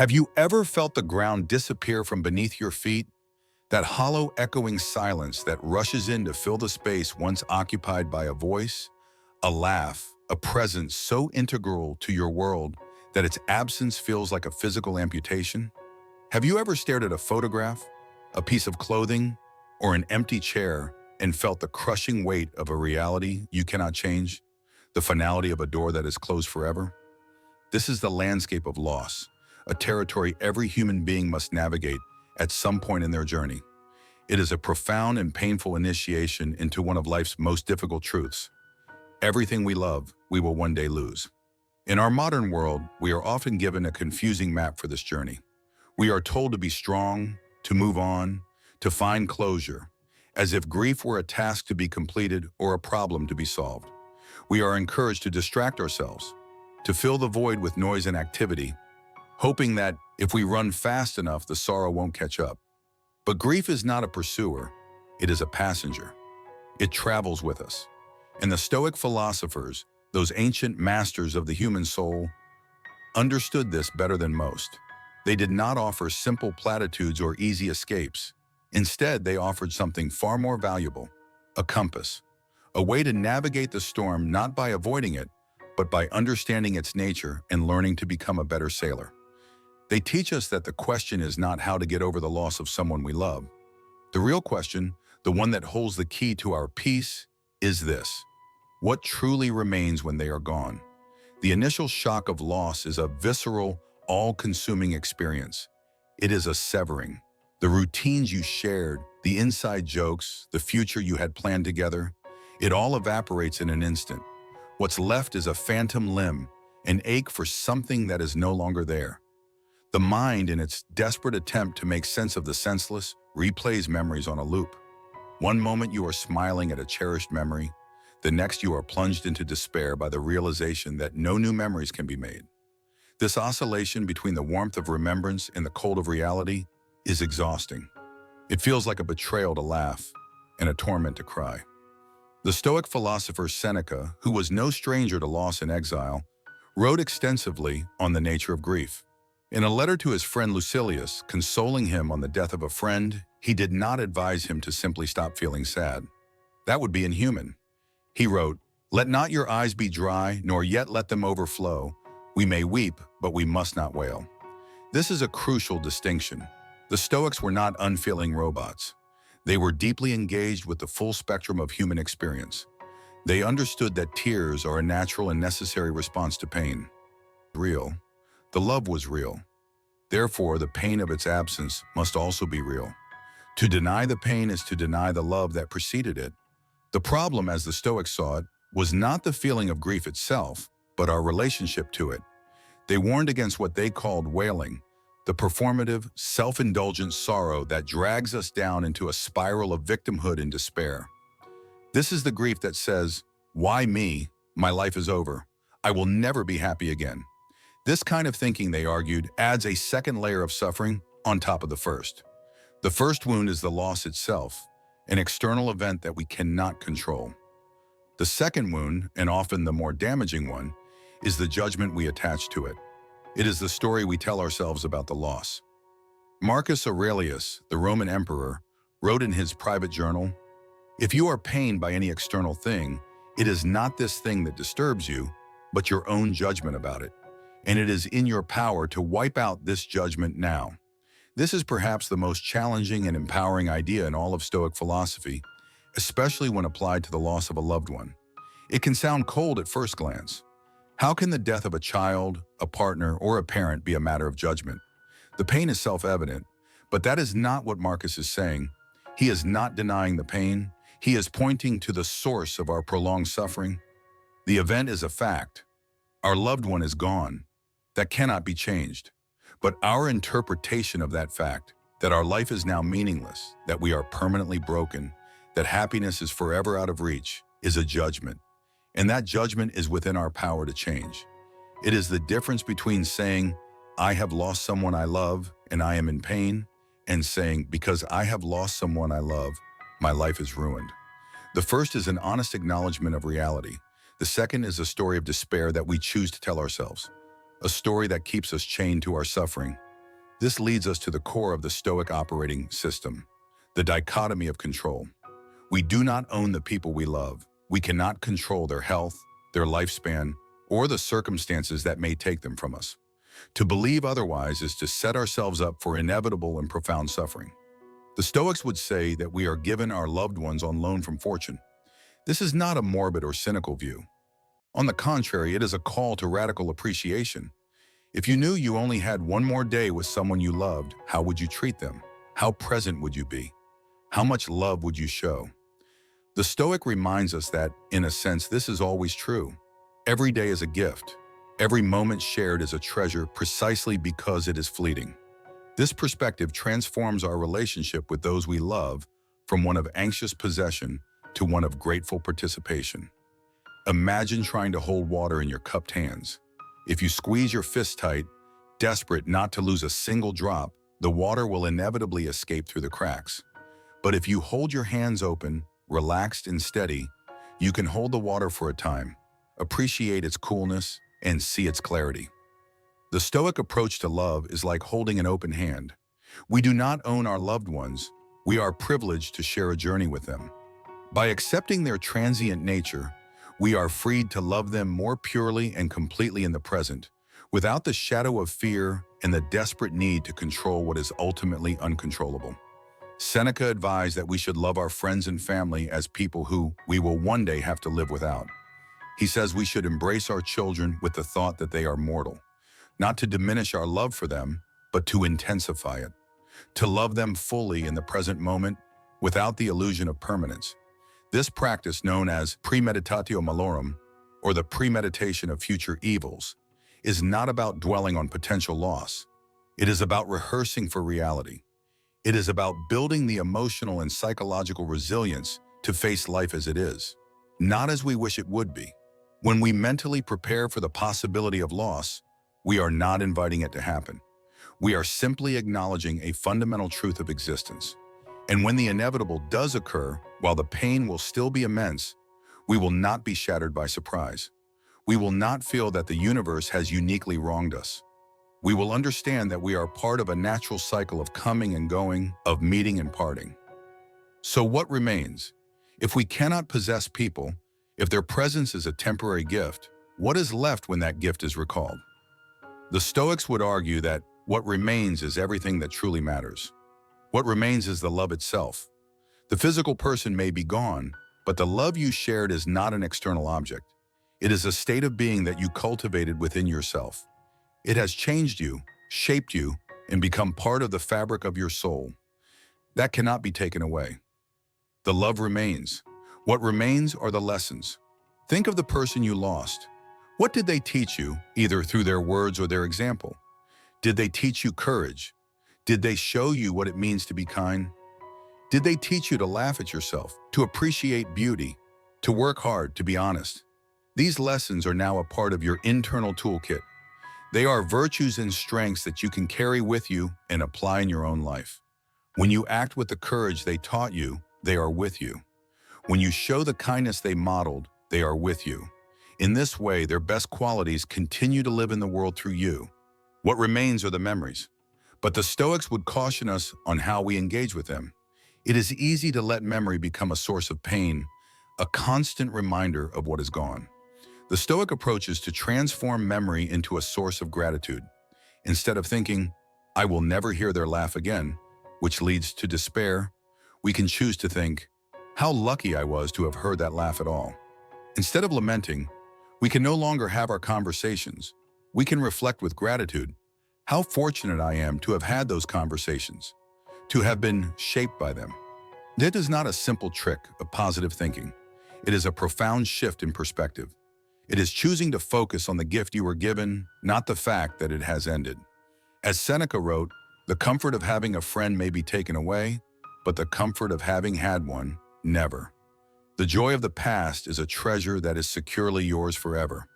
Have you ever felt the ground disappear from beneath your feet? That hollow, echoing silence that rushes in to fill the space once occupied by a voice, a laugh, a presence so integral to your world that its absence feels like a physical amputation? Have you ever stared at a photograph, a piece of clothing, or an empty chair and felt the crushing weight of a reality you cannot change? The finality of a door that is closed forever? This is the landscape of loss, a territory every human being must navigate at some point in their journey. It is a profound and painful initiation into one of life's most difficult truths. Everything we love, we will one day lose. In our modern world, we are often given a confusing map for this journey. We are told to be strong, to move on, to find closure, as if grief were a task to be completed or a problem to be solved. We are encouraged to distract ourselves, to fill the void with noise and activity, hoping that if we run fast enough, the sorrow won't catch up. But grief is not a pursuer, it is a passenger. It travels with us. And the Stoic philosophers, those ancient masters of the human soul, understood this better than most. They did not offer simple platitudes or easy escapes. Instead, they offered something far more valuable, a compass, a way to navigate the storm not by avoiding it, but by understanding its nature and learning to become a better sailor. They teach us that the question is not how to get over the loss of someone we love. The real question, the one that holds the key to our peace, is this: what truly remains when they are gone? The initial shock of loss is a visceral, all-consuming experience. It is a severing. The routines you shared, the inside jokes, the future you had planned together, it all evaporates in an instant. What's left is a phantom limb, an ache for something that is no longer there. The mind, in its desperate attempt to make sense of the senseless, replays memories on a loop. One moment you are smiling at a cherished memory, the next you are plunged into despair by the realization that no new memories can be made. This oscillation between the warmth of remembrance and the cold of reality is exhausting. It feels like a betrayal to laugh and a torment to cry. The Stoic philosopher Seneca, who was no stranger to loss and exile, wrote extensively on the nature of grief. In a letter to his friend Lucilius, consoling him on the death of a friend, he did not advise him to simply stop feeling sad. That would be inhuman. He wrote, "Let not your eyes be dry, nor yet let them overflow. We may weep, but we must not wail." This is a crucial distinction. The Stoics were not unfeeling robots. They were deeply engaged with the full spectrum of human experience. They understood that tears are a natural and necessary response to pain. Real. The love was real. Therefore, the pain of its absence must also be real. To deny the pain is to deny the love that preceded it. The problem, as the Stoics saw it, was not the feeling of grief itself, but our relationship to it. They warned against what they called wailing, the performative, self-indulgent sorrow that drags us down into a spiral of victimhood and despair. This is the grief that says, "Why me? My life is over. I will never be happy again." This kind of thinking, they argued, adds a second layer of suffering on top of the first. The first wound is the loss itself, an external event that we cannot control. The second wound, and often the more damaging one, is the judgment we attach to it. It is the story we tell ourselves about the loss. Marcus Aurelius, the Roman emperor, wrote in his private journal, "If you are pained by any external thing, it is not this thing that disturbs you, but your own judgment about it. And it is in your power to wipe out this judgment now." This is perhaps the most challenging and empowering idea in all of Stoic philosophy, especially when applied to the loss of a loved one. It can sound cold at first glance. How can the death of a child, a partner, or a parent be a matter of judgment? The pain is self-evident, but that is not what Marcus is saying. He is not denying the pain. He is pointing to the source of our prolonged suffering. The event is a fact. Our loved one is gone. That cannot be changed. But our interpretation of that fact, that our life is now meaningless, that we are permanently broken, that happiness is forever out of reach, is a judgment. And that judgment is within our power to change. It is the difference between saying, "I have lost someone I love and I am in pain," and saying, "Because I have lost someone I love, my life is ruined." The first is an honest acknowledgement of reality. The second is a story of despair that we choose to tell ourselves, a story that keeps us chained to our suffering. This leads us to the core of the Stoic operating system, the dichotomy of control. We do not own the people we love. We cannot control their health, their lifespan, or the circumstances that may take them from us. To believe otherwise is to set ourselves up for inevitable and profound suffering. The Stoics would say that we are given our loved ones on loan from fortune. This is not a morbid or cynical view. On the contrary, it is a call to radical appreciation. If you knew you only had one more day with someone you loved, how would you treat them? How present would you be? How much love would you show? The Stoic reminds us that, in a sense, this is always true. Every day is a gift. Every moment shared is a treasure precisely because it is fleeting. This perspective transforms our relationship with those we love from one of anxious possession to one of grateful participation. Imagine trying to hold water in your cupped hands. If you squeeze your fist tight, desperate not to lose a single drop, the water will inevitably escape through the cracks. But if you hold your hands open, relaxed and steady, you can hold the water for a time, appreciate its coolness, and see its clarity. The Stoic approach to love is like holding an open hand. We do not own our loved ones. We are privileged to share a journey with them. By accepting their transient nature, we are freed to love them more purely and completely in the present, without the shadow of fear and the desperate need to control what is ultimately uncontrollable. Seneca advised that we should love our friends and family as people who we will one day have to live without. He says we should embrace our children with the thought that they are mortal, not to diminish our love for them, but to intensify it, to love them fully in the present moment without the illusion of permanence. This practice, known as premeditatio malorum, or the premeditation of future evils, is not about dwelling on potential loss. It is about rehearsing for reality. It is about building the emotional and psychological resilience to face life as it is, not as we wish it would be. When we mentally prepare for the possibility of loss, we are not inviting it to happen. We are simply acknowledging a fundamental truth of existence. And when the inevitable does occur, while the pain will still be immense, we will not be shattered by surprise. We will not feel that the universe has uniquely wronged us. We will understand that we are part of a natural cycle of coming and going, of meeting and parting. So what remains? If we cannot possess people, if their presence is a temporary gift, what is left when that gift is recalled? The Stoics would argue that what remains is everything that truly matters. What remains is the love itself. The physical person may be gone, but the love you shared is not an external object. It is a state of being that you cultivated within yourself. It has changed you, shaped you, and become part of the fabric of your soul. That cannot be taken away. The love remains. What remains are the lessons. Think of the person you lost. What did they teach you, either through their words or their example? Did they teach you courage? Did they show you what it means to be kind? Did they teach you to laugh at yourself, to appreciate beauty, to work hard, to be honest? These lessons are now a part of your internal toolkit. They are virtues and strengths that you can carry with you and apply in your own life. When you act with the courage they taught you, they are with you. When you show the kindness they modeled, they are with you. In this way, their best qualities continue to live in the world through you. What remains are the memories. But the Stoics would caution us on how we engage with them. It is easy to let memory become a source of pain, a constant reminder of what is gone. The Stoic approach is to transform memory into a source of gratitude. Instead of thinking, I will never hear their laugh again, which leads to despair, we can choose to think, how lucky I was to have heard that laugh at all. Instead of lamenting, we can no longer have our conversations. We can reflect with gratitude. How fortunate I am to have had those conversations, to have been shaped by them. That is not a simple trick of positive thinking. It is a profound shift in perspective. It is choosing to focus on the gift you were given, not the fact that it has ended. As Seneca wrote, the comfort of having a friend may be taken away, but the comfort of having had one, never. The joy of the past is a treasure that is securely yours forever.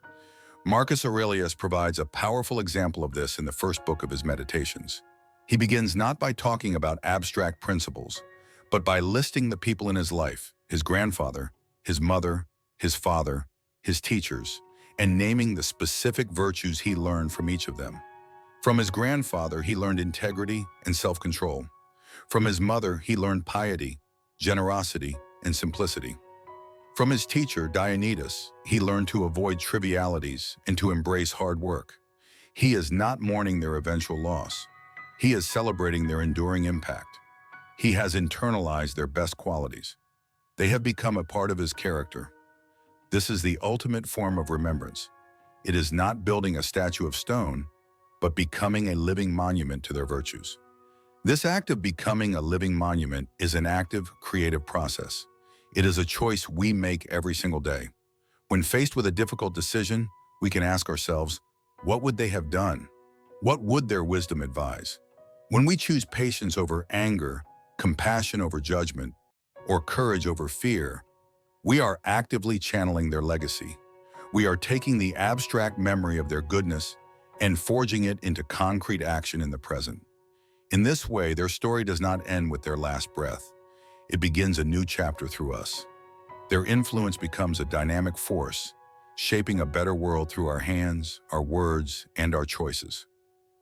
Marcus Aurelius provides a powerful example of this in the first book of his Meditations. He begins not by talking about abstract principles, but by listing the people in his life, his grandfather, his mother, his father, his teachers, and naming the specific virtues he learned from each of them. From his grandfather, he learned integrity and self-control. From his mother, he learned piety, generosity, and simplicity. From his teacher, Dionysus, he learned to avoid trivialities and to embrace hard work. He is not mourning their eventual loss. He is celebrating their enduring impact. He has internalized their best qualities. They have become a part of his character. This is the ultimate form of remembrance. It is not building a statue of stone, but becoming a living monument to their virtues. This act of becoming a living monument is an active, creative process. It is a choice we make every single day. When faced with a difficult decision, we can ask ourselves, what would they have done? What would their wisdom advise? When we choose patience over anger, compassion over judgment, or courage over fear, we are actively channeling their legacy. We are taking the abstract memory of their goodness and forging it into concrete action in the present. In this way, their story does not end with their last breath. It begins a new chapter through us. Their influence becomes a dynamic force, shaping a better world through our hands, our words, and our choices.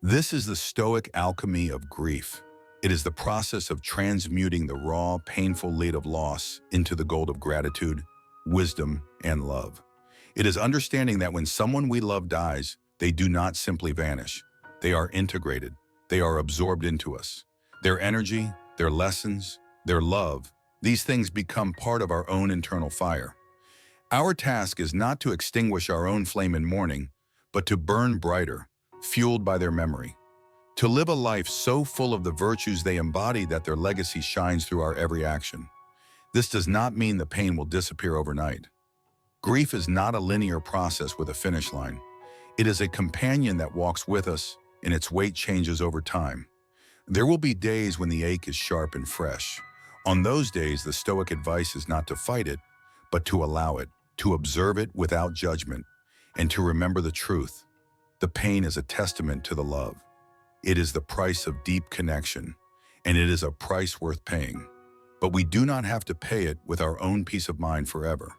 This is the Stoic alchemy of grief. It is the process of transmuting the raw, painful lead of loss into the gold of gratitude, wisdom, and love. It is understanding that when someone we love dies, they do not simply vanish. They are integrated. They are absorbed into us. Their energy, their lessons, their love, these things become part of our own internal fire. Our task is not to extinguish our own flame in mourning, but to burn brighter, fueled by their memory. To live a life so full of the virtues they embody that their legacy shines through our every action. This does not mean the pain will disappear overnight. Grief is not a linear process with a finish line. It is a companion that walks with us, and its weight changes over time. There will be days when the ache is sharp and fresh. On those days, the Stoic advice is not to fight it, but to allow it, to observe it without judgment, and to remember the truth. The pain is a testament to the love. It is the price of deep connection, and it is a price worth paying. But we do not have to pay it with our own peace of mind forever.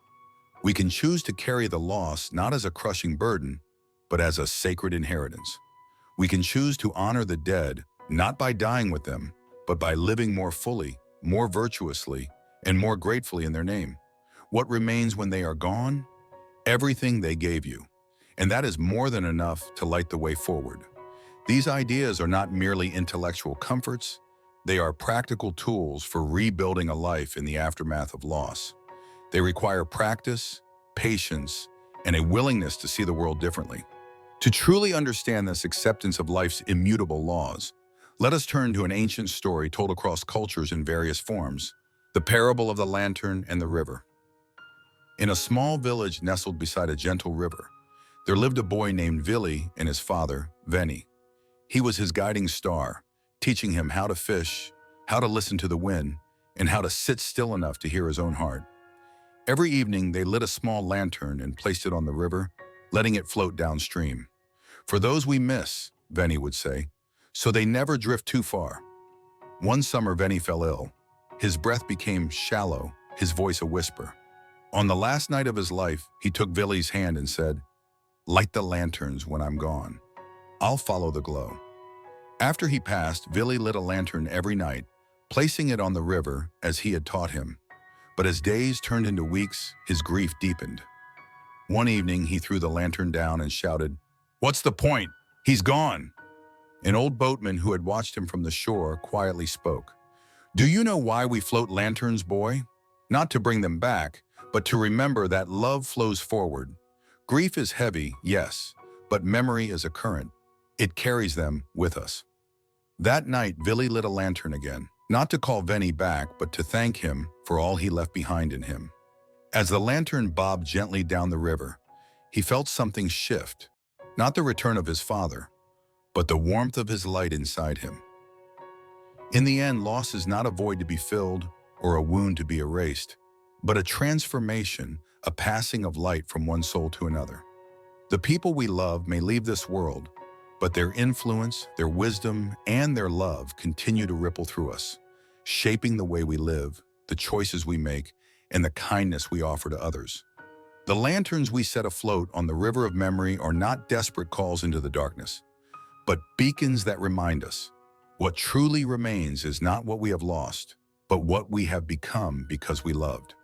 We can choose to carry the loss not as a crushing burden, but as a sacred inheritance. We can choose to honor the dead, not by dying with them, but by living more fully, more virtuously, and more gratefully in their name. What remains when they are gone? Everything they gave you. And that is more than enough to light the way forward. These ideas are not merely intellectual comforts, they are practical tools for rebuilding a life in the aftermath of loss. They require practice, patience, and a willingness to see the world differently. To truly understand this acceptance of life's immutable laws, let us turn to an ancient story told across cultures in various forms, the parable of the lantern and the river. In a small village nestled beside a gentle river, there lived a boy named Vili and his father, Veni. He was his guiding star, teaching him how to fish, how to listen to the wind, and how to sit still enough to hear his own heart. Every evening, they lit a small lantern and placed it on the river, letting it float downstream. For those we miss, Veni would say, so they never drift too far. One summer, Veni fell ill. His breath became shallow, his voice a whisper. On the last night of his life, he took Vili's hand and said, "Light the lanterns when I'm gone. I'll follow the glow." After he passed, Vili lit a lantern every night, placing it on the river as he had taught him. But as days turned into weeks, his grief deepened. One evening, he threw the lantern down and shouted, "What's the point? He's gone." An old boatman who had watched him from the shore quietly spoke. "Do you know why we float lanterns, boy? Not to bring them back, but to remember that love flows forward. Grief is heavy, yes, but memory is a current. It carries them with us." That night, Vili lit a lantern again, not to call Veni back, but to thank him for all he left behind in him. As the lantern bobbed gently down the river, he felt something shift, not the return of his father, but the warmth of his light inside him. In the end, loss is not a void to be filled or a wound to be erased, but a transformation, a passing of light from one soul to another. The people we love may leave this world, but their influence, their wisdom, and their love continue to ripple through us, shaping the way we live, the choices we make, and the kindness we offer to others. The lanterns we set afloat on the river of memory are not desperate calls into the darkness, but beacons that remind us. What truly remains is not what we have lost, but what we have become because we loved.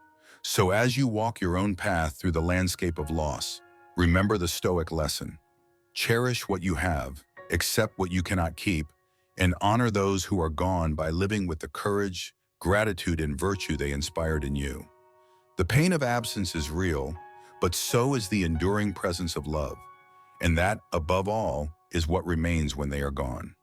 So as you walk your own path through the landscape of loss, remember the Stoic lesson. Cherish what you have, accept what you cannot keep, and honor those who are gone by living with the courage, gratitude, and virtue they inspired in you. The pain of absence is real, but so is the enduring presence of love, and that, above all, is what remains when they are gone.